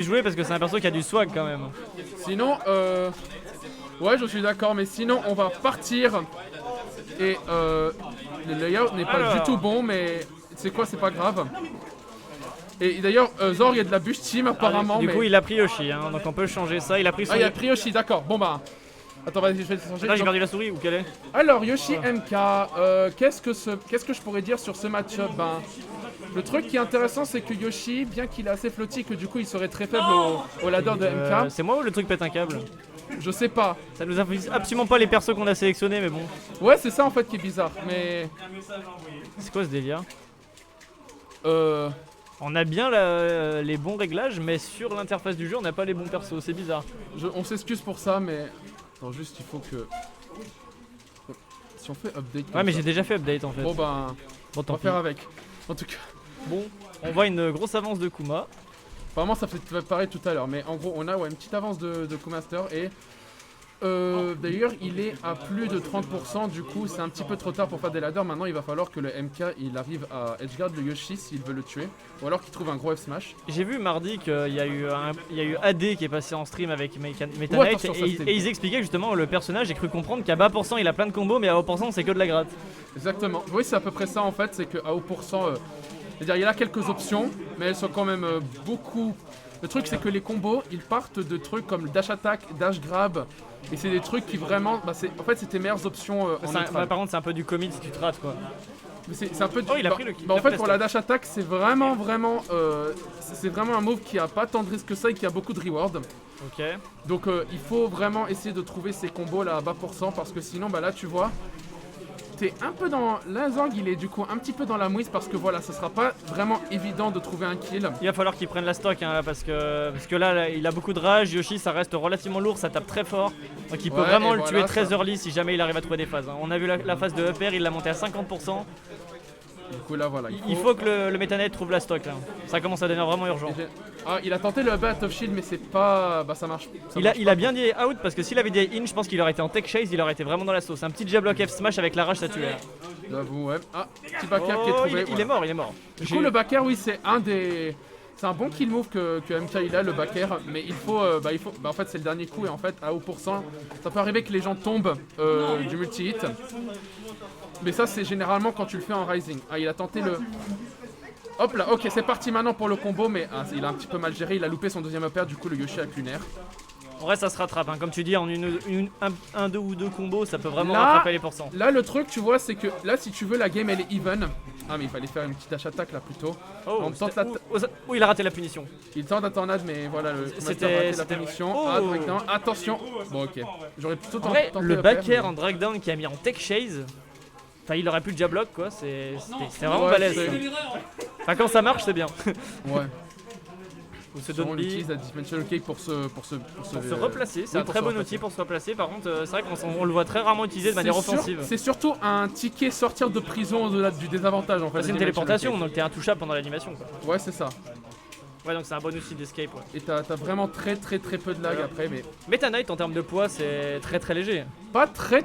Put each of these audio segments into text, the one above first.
jouer parce que c'est un perso qui a du swag quand même. Sinon, ouais, je suis d'accord, mais sinon, on va partir. Et le layout n'est pas du tout bon, mais c'est quoi, c'est pas grave. Et d'ailleurs, Zor, il y a de la bûche team apparemment. Du coup, il a pris Yoshi, hein, donc on peut changer ça. Il a pris son. Ah, il a pris Yoshi, d'accord. Bon bah. Attends, vas-y, je vais changer. Là, j'ai perdu la souris, ou quelle est? Alors, Yoshi MK, qu'est-ce que je pourrais dire sur ce match-up? Ben, le truc qui est intéressant, c'est que Yoshi, bien qu'il est assez flotti, que du coup il serait très faible au ladder de MK. C'est moi ou le truc pète un câble? Je sais pas. Ça nous influence absolument pas les persos qu'on a sélectionnés, mais bon. Ouais, c'est ça en fait qui est bizarre, mais. C'est quoi ce délire? Euh. On a bien les bons réglages, mais sur l'interface du jeu, on n'a pas les bons persos, c'est bizarre. On s'excuse pour ça, mais. Attends, juste il faut que. Si on fait update. Ouais, mais j'ai déjà fait update en fait. Bon ben. Bon, On tant va pis. faire avec. En tout cas. Bon, on voit une grosse avance de Kuma. Apparemment ça fait pareil tout à l'heure, mais en gros on a une petite avance de Kumaster et d'ailleurs il est à plus de 30%, du coup c'est un petit peu trop tard pour faire des ladders. Maintenant il va falloir que le MK il arrive à edgeguard le Yoshi s'il veut le tuer, ou alors qu'il trouve un gros F-smash. J'ai vu mardi qu'il y a eu AD qui est passé en stream avec Meta Ouais, Knight attention, ça, et c'était ils expliquaient justement le personnage. J'ai cru comprendre qu'à bas pourcent il a plein de combos, mais à haut pourcent c'est que de la gratte. Exactement, oui c'est à peu près ça en fait, c'est qu'à haut pourcent, c'est-à-dire il y a quelques options, mais elles sont quand même beaucoup. Le truc c'est que les combos ils partent de trucs comme dash attack, dash grab, et c'est des trucs qui vraiment, bah, en fait c'est tes meilleures options en neutral. Par contre c'est un peu du commit si tu te rates quoi. Mais c'est un peu. Oh, il a pris le kill. Bah, en fait, pour la dash attack, c'est vraiment un move qui a pas tant de risque que ça et qui a beaucoup de reward. Ok. Donc, il faut vraiment essayer de trouver ces combos là à bas pourcent parce que sinon, bah là, tu vois, t'es un peu dans. Là, Zang, il est du coup un petit peu dans la mouise parce que voilà, ça sera pas vraiment évident de trouver un kill. Il va falloir qu'il prenne la stock hein, là, parce que là il a beaucoup de rage. Yoshi ça reste relativement lourd, ça tape très fort. Donc il peut vraiment le tuer très early si jamais il arrive à trouver des phases. Hein. On a vu la phase de upper, il l'a monté à 50%. Du coup, là, voilà. Il faut que le Meta Knight trouve la stock là. Ça commence à devenir vraiment urgent. Ah, il a tenté le bat of shield, mais c'est pas. Bah, ça marche. Il a bien dit out parce que s'il avait dit in, je pense qu'il aurait été en tech chase, il aurait été vraiment dans la sauce. Un petit jab block F smash avec la rage, ça tuait. J'avoue, ouais. Ah, petit backer qui est trouvé. Il est mort, il est mort. Du coup, le backer, oui, c'est un des. C'est un bon kill move que MK il a, le backer, mais il faut, en fait c'est le dernier coup et en fait à haut pourcent, ça peut arriver que les gens tombent du multi-hit. Mais ça c'est généralement quand tu le fais en rising. Ah, il a tenté le... Hop là, ok, c'est parti maintenant pour le combo, mais il a un petit peu mal géré, il a loupé son deuxième upper, du coup le Yoshi a plus nerf. En vrai ça se rattrape, hein. Comme tu dis, en un, deux ou deux combos, ça peut vraiment rattraper les pourcents. Là le truc tu vois c'est que là si tu veux la game elle est even. Ah mais il fallait faire une petite dash attack là plutôt. Oh, il a raté la punition. Il tente la tornade mais voilà c'était a raté la punition. Oh. Ah directement, attention. Bon ok, j'aurais plutôt tenté le backer en drag down qui a mis en tech chase. Enfin il aurait pu le jab block quoi, c'était vraiment balèze. Enfin quand ça marche c'est bien. Ouais. On utilise la Dimensional Cake pour se replacer, c'est un très bon outil pour se replacer. Par contre, c'est vrai qu'on le voit très rarement utilisé de manière offensive. C'est surtout un ticket sortir de prison au-delà du désavantage en fait. C'est une téléportation, donc t'es intouchable pendant l'animation. Ouais, c'est ça. Ouais, donc c'est un bon outil d'escape. Ouais. Et t'as vraiment très peu de lag après, mais. Meta Knight en termes de poids, c'est très léger. Pas très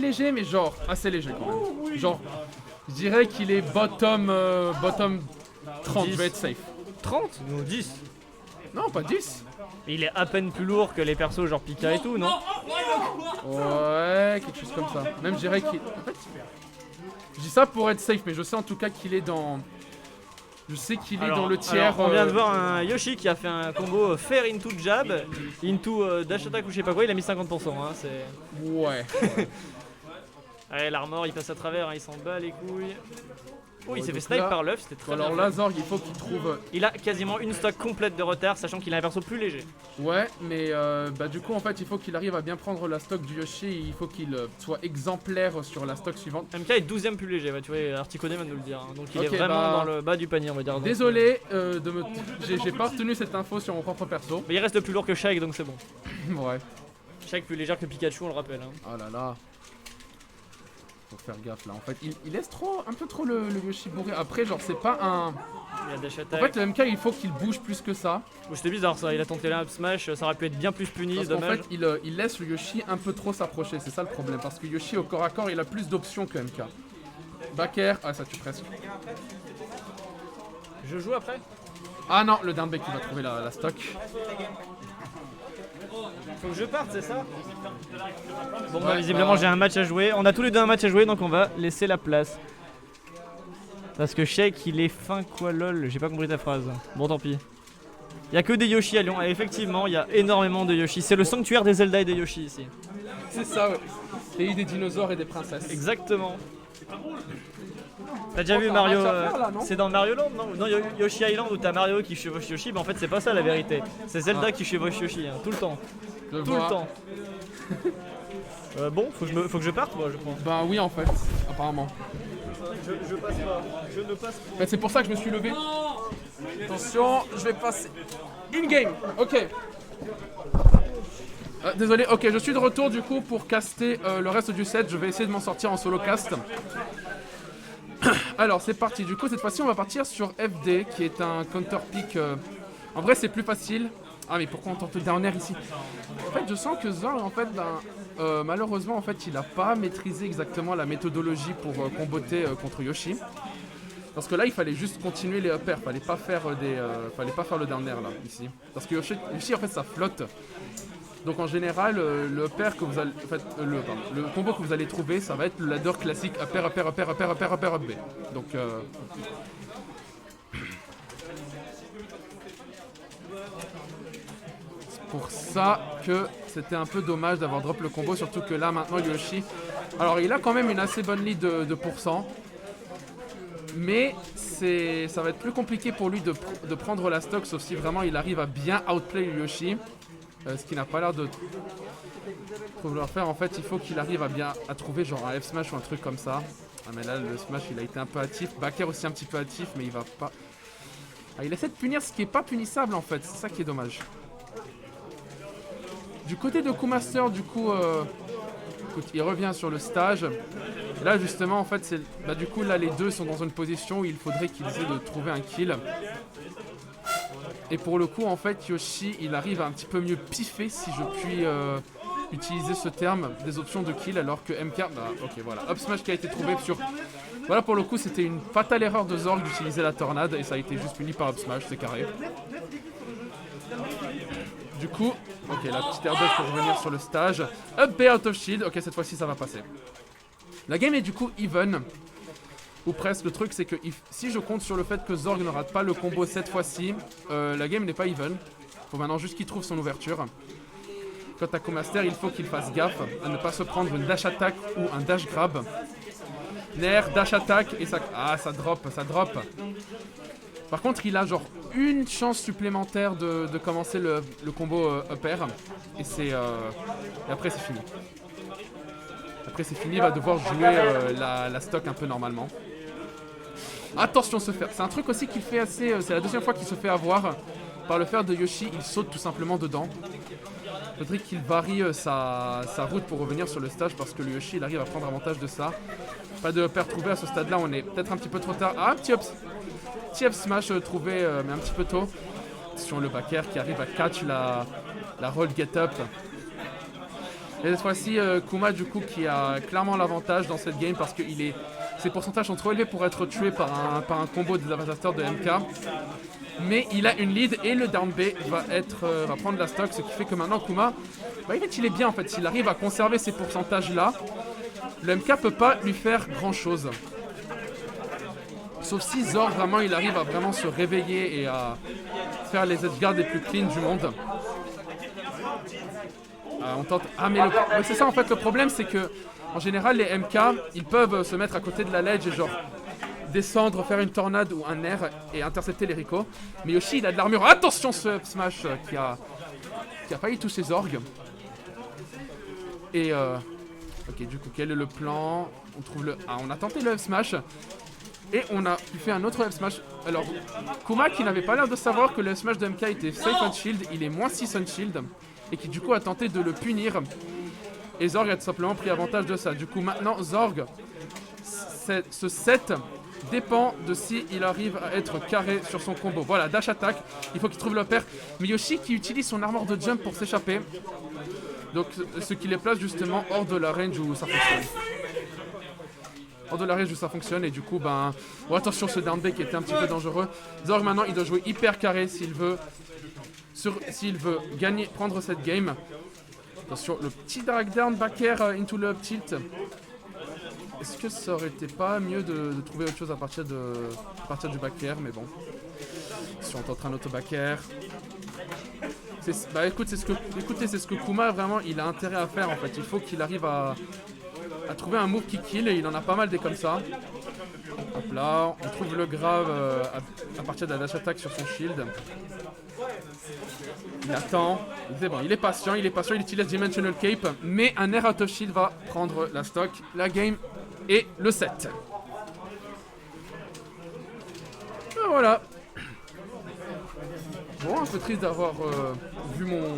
léger, mais genre assez léger quand même. Genre, je dirais qu'il est bottom 30, 10. je vais être safe. 30 ou 10? Non, pas 10. Il est à peine plus lourd que les persos genre Pika et tout, non? Ouais, quelque chose comme ça. Même je dirais qu'il... En fait, je dis ça pour être safe, mais je sais en tout cas qu'il est dans... Je sais qu'il est dans le tiers... On vient de voir un Yoshi qui a fait un combo fair into jab, into dash attack ou je sais pas quoi, il a mis 50%. Hein, c'est... Ouais. Allez, l'armor il passe à travers, hein, il s'en bat les couilles. Oh, il s'est fait donc snipe là- par l'œuf, c'était très bien. Alors là, Zorg, il faut qu'il trouve... Il a quasiment une stock complète de retard, sachant qu'il a un perso plus léger. Ouais, mais du coup, en fait, il faut qu'il arrive à bien prendre la stock du Yoshi. Et il faut qu'il soit exemplaire sur la stock suivante. MK est 12ème plus léger, ouais, tu vois, Articone vient de nous le dire. Hein. Donc il est Ok, vraiment dans le bas du panier, on va dire. Donc, Désolé j'ai pas retenu cette info sur mon propre perso. mais il reste plus lourd que Shake, donc c'est bon. Ouais. Shake plus légère que Pikachu, on le rappelle. Hein. Oh là là. Faut faire gaffe là. En fait, il laisse un peu trop le Yoshi bourré. Après, genre, c'est pas un. Il a dash En attack. fait, le MK, il faut qu'il bouge plus que ça. Bon, c'était bizarre ça, il a tenté la up smash, ça aurait pu être bien plus puni, Parce qu'en dommage. fait, il laisse le Yoshi un peu trop s'approcher. C'est ça le problème. Parce que Yoshi, au corps à corps, il a plus d'options que MK. Backer. Ah, ça tue presque. Je joue après? Ah non, le down B qui va trouver la stock. Faut que je parte, c'est ça? Bon, bah, visiblement, j'ai un match à jouer. On a tous les deux un match à jouer, donc on va laisser la place. Parce que Shake, il est fin quoi, lol. J'ai pas compris ta phrase. Bon, tant pis. Il y a que des Yoshi à Lyon. Et effectivement, il y a énormément de Yoshi. C'est le sanctuaire des Zelda et des Yoshi ici. C'est ça, ouais. Pays des dinosaures et des princesses. Exactement. T'as déjà vu Mario c'est dans Mario Land, non? Non, Yoshi Island où t'as Mario qui chevauche Yoshi, mais en fait c'est pas ça la vérité. C'est Zelda qui chevauche Yoshi, hein, tout le temps. Le temps. Bon, faut que je parte, moi, je pense. Bah oui, en fait, apparemment. Je passe pas, je ne passe pas. Bah, c'est pour ça que je me suis levé. Attention, je vais passer. In-game, ok. Désolé, ok, je suis de retour du coup pour caster le reste du set. Je vais essayer de m'en sortir en solo cast. Alors c'est parti, du coup cette fois-ci on va partir sur FD qui est un counter pick. En vrai c'est plus facile. Ah mais pourquoi on tente le down air ici? En fait je sens que Zorg en fait malheureusement en fait il a pas maîtrisé exactement la méthodologie pour comboter contre Yoshi. Parce que là il fallait juste continuer les up air, fallait pas faire le down air là ici. Parce que Yoshi en fait ça flotte. Donc en général, le up air que vous allez, en fait, le combo que vous allez trouver, ça va être le ladder classique up air, up air, up air, up air, up air, up air, up B. Donc c'est pour ça que c'était un peu dommage d'avoir drop le combo, surtout que là maintenant Yoshi, alors il a quand même une assez bonne lead de pourcent, mais ça va être plus compliqué pour lui de prendre la stock, sauf si vraiment il arrive à bien outplay Yoshi. Ce qui n'a pas l'air de vouloir faire. En fait il faut qu'il arrive à trouver genre un F smash ou un truc comme ça. Ah mais là le smash il a été un peu hâtif, Backer aussi un petit peu hâtif, mais il va pas. Ah, il essaie de punir ce qui est pas punissable en fait, c'est ça qui est dommage. Du côté de Kumaster du coup écoute, il revient sur le stage. Et là justement en fait c'est. Bah du coup là les deux sont dans une position où il faudrait qu'ils essaient de trouver un kill. Et pour le coup, en fait, Yoshi, il arrive à un petit peu mieux piffer, si je puis utiliser ce terme, des options de kill, alors que MK, bah ok, voilà, up smash qui a été trouvé sur... Voilà, pour le coup, c'était une fatale erreur de Zorg d'utiliser la tornade, et ça a été juste puni par up smash, c'est carré. Du coup, ok, la petite air dodge pour revenir sur le stage. Up B out of shield, ok, cette fois-ci, ça va passer. La game est du coup even. Ou presque, le truc c'est que si je compte sur le fait que Zorg ne rate pas le combo cette fois-ci, la game n'est pas even. Faut maintenant juste qu'il trouve son ouverture. Quant à Kumaster, il faut qu'il fasse gaffe à ne pas se prendre une dash attack ou un dash grab. Nair, dash attack et ça... Ah, ça drop. Par contre, il a genre une chance supplémentaire de commencer le combo up air. Et c'est... Et après c'est fini. Après c'est fini, il va devoir jouer la stock un peu normalement. Attention se faire. C'est un truc aussi qu'il fait assez... c'est la deuxième fois qu'il se fait avoir par le fer de Yoshi. Il saute tout simplement dedans. Il faudrait qu'il varie sa route pour revenir sur le stage parce que le Yoshi il arrive à prendre avantage de ça. Pas de pair trouvé à ce stade là, on est peut-être un petit peu trop tard. Ah, petit up smash trouvé mais un petit peu tôt. Attention le back air qui arrive à catch la roll get up. Et cette fois-ci, Kuma du coup qui a clairement l'avantage dans cette game parce que ses pourcentages sont trop élevés pour être tué par un combo des avatars de MK. Mais il a une lead et le down B va prendre la stock, ce qui fait que maintenant Kuma, bah, il est bien en fait, s'il arrive à conserver ces pourcentages là, le MK peut pas lui faire grand chose. Sauf si Zorg vraiment il arrive à vraiment se réveiller et à faire les edge guards les plus clean du monde. On tente... Ah mais c'est ça en fait le problème, c'est que en général les MK ils peuvent se mettre à côté de la ledge et genre descendre, faire une tornade ou un air et intercepter les Rico. Mais Yoshi il a de l'armure. Attention ce up smash qui a failli tous ses orgues. Et ok du coup quel est le plan? On trouve on a tenté le up smash. Et on a fait un autre up smash. Alors Kuma qui n'avait pas l'air de savoir que le up smash de MK était safe on shield, il est moins 6 on shield. Et qui du coup a tenté de le punir. Et Zorg a tout simplement pris avantage de ça. Du coup maintenant Zorg, ce set dépend de si il arrive à être carré sur son combo. Voilà, dash attack, il faut qu'il trouve le pair. Mais Yoshi qui utilise son armor de jump pour s'échapper. Donc ce qui les place justement hors de la range où ça fonctionne. En dollarise, ça fonctionne. Et du coup, ben, bon, attention, ce down B qui était un petit peu dangereux. Zorg maintenant, il doit jouer hyper carré s'il veut gagner, prendre cette game. Attention, le petit drag down back air into le up tilt. Est-ce que ça aurait été pas mieux de trouver autre chose à partir du back air, mais bon. Si on tente un auto back air. Bah écoutez, c'est ce que Kuma vraiment il a intérêt à faire en fait. Il faut qu'il arrive à trouver un move qui kill et il en a pas mal des comme ça. Hop là, on trouve le grave à partir de la dash attack sur son shield. Il attend, c'est bon, il est patient, il utilise Dimensional Cape, mais un air out of shield va prendre la stock, la game et le set. Et voilà. Bon, un peu triste d'avoir vu mon